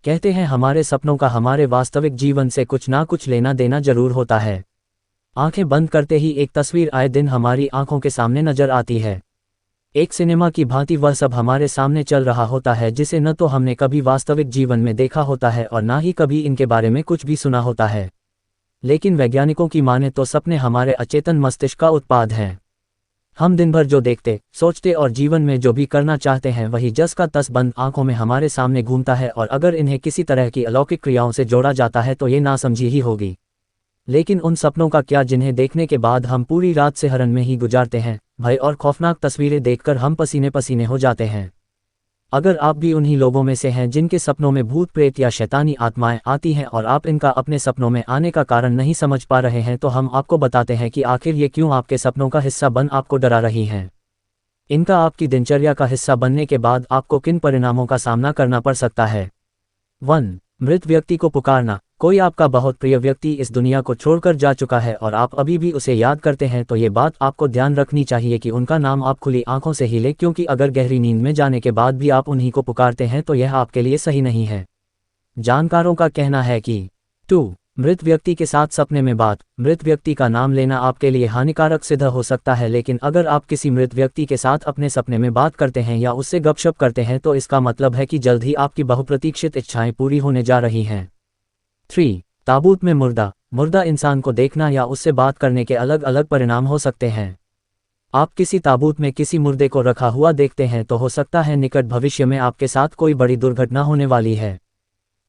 कहते हैं हमारे सपनों का हमारे वास्तविक जीवन से कुछ ना कुछ लेना देना जरूर होता है। आंखें बंद करते ही एक तस्वीर आए दिन हमारी आंखों के सामने नजर आती है। एक सिनेमा की भांति वह सब हमारे सामने चल रहा होता है जिसे न तो हमने कभी वास्तविक जीवन में देखा होता है और ना ही कभी इनके बारे में कुछ भी सुना होता है। लेकिन वैज्ञानिकों की माने तो सपने हमारे अचेतन मस्तिष्क का उत्पाद हैं। हम दिन भर जो देखते, सोचते और जीवन में जो भी करना चाहते हैं वही जस का तस बंद आंखों में हमारे सामने घूमता है, और अगर इन्हें किसी तरह की अलौकिक क्रियाओं से जोड़ा जाता है तो ये नासमझी ही होगी। लेकिन उन सपनों का क्या जिन्हें देखने के बाद हम पूरी रात सिहरन में ही गुजारते हैं, भय और खौफनाक तस्वीरें देखकर हम पसीने पसीने हो जाते हैं। अगर आप भी उन्हीं लोगों में से हैं जिनके सपनों में भूत प्रेत या शैतानी आत्माएं आती हैं और आप इनका अपने सपनों में आने का कारण नहीं समझ पा रहे हैं, तो हम आपको बताते हैं कि आखिर ये क्यों आपके सपनों का हिस्सा बन आपको डरा रही हैं। इनका आपकी दिनचर्या का हिस्सा बनने के बाद आपको किन परिणामों का सामना करना पड़ सकता है। 1. मृत व्यक्ति को पुकारना। कोई आपका बहुत प्रिय व्यक्ति इस दुनिया को छोड़कर जा चुका है और आप अभी भी उसे याद करते हैं, तो ये बात आपको ध्यान रखनी चाहिए कि उनका नाम आप खुली आंखों से ही लें, क्योंकि अगर गहरी नींद में जाने के बाद भी आप उन्हीं को पुकारते हैं तो यह आपके लिए सही नहीं है। जानकारों का कहना है कि 2. मृत व्यक्ति के साथ सपने में बात। मृत व्यक्ति का नाम लेना आपके लिए हानिकारक सिद्ध हो सकता है, लेकिन अगर आप किसी मृत व्यक्ति के साथ अपने सपने में बात करते हैं या उससे गपशप करते हैं तो इसका मतलब है कि जल्द ही आपकी बहुप्रतीक्षित इच्छाएं पूरी होने जा रही हैं। 3. ताबूत में मुर्दा। मुर्दा इंसान को देखना या उससे बात करने के अलग अलग परिणाम हो सकते हैं। आप किसी ताबूत में किसी मुर्दे को रखा हुआ देखते हैं तो हो सकता है निकट भविष्य में आपके साथ कोई बड़ी दुर्घटना होने वाली है।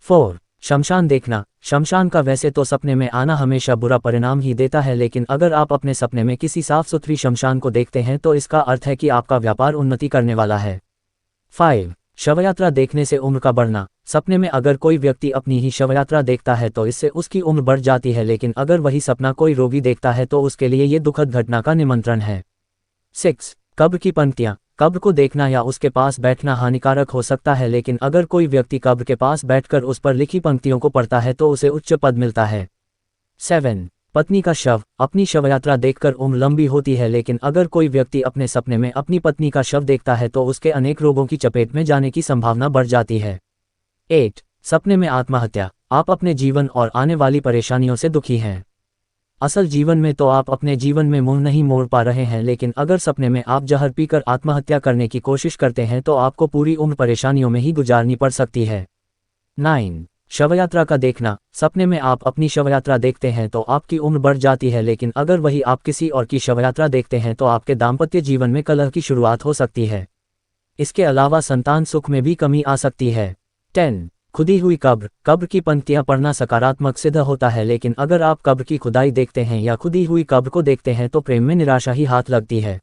4. शमशान देखना। शमशान का वैसे तो सपने में आना हमेशा बुरा परिणाम ही देता है, लेकिन अगर आप अपने सपने में किसी साफ सुथरी शमशान को देखते हैं तो इसका अर्थ है कि आपका व्यापार उन्नति करने वाला है। 5. शवयात्रा देखने से उम्र का बढ़ना। सपने में अगर कोई व्यक्ति अपनी ही शवयात्रा देखता है तो इससे उसकी उम्र बढ़ जाती है, लेकिन अगर वही सपना कोई रोगी देखता है तो उसके लिए ये दुखद घटना का निमंत्रण है। 6. कब्र की पंक्तियां। कब्र को देखना या उसके पास बैठना हानिकारक हो सकता है, लेकिन अगर कोई व्यक्ति कब्र के पास बैठकर उस पर लिखी पंक्तियों को पढ़ता है तो उसे उच्च पद मिलता है। 7. पत्नी का शव। अपनी शवयात्रा देखकर उम्र लंबी होती है, लेकिन अगर कोई व्यक्ति अपने सपने में अपनी पत्नी का शव देखता है तो उसके अनेक रोगों की चपेट में जाने की संभावना बढ़ जाती है। 8. सपने में आत्महत्या। आप अपने जीवन और आने वाली परेशानियों से दुखी हैं। असल जीवन में तो आप अपने जीवन में मुंह नहीं मोड़ पा रहे हैं, लेकिन अगर सपने में आप जहर पीकर आत्महत्या करने की कोशिश करते हैं तो आपको पूरी उम्र परेशानियों में ही गुजारनी पड़ सकती है। 9. शवयात्रा का देखना। सपने में आप अपनी शवयात्रा देखते हैं तो आपकी उम्र बढ़ जाती है, लेकिन अगर वही आप किसी और की शवयात्रा देखते हैं तो आपके दाम्पत्य जीवन में कलह की शुरुआत हो सकती है। इसके अलावा संतान सुख में भी कमी आ सकती है। 10. खुदी हुई कब्र। कब्र की पंक्तियां पढ़ना सकारात्मक सिद्ध होता है, लेकिन अगर आप कब्र की खुदाई देखते हैं या खुदी हुई कब्र को देखते हैं तो प्रेम में निराशा ही हाथ लगती है।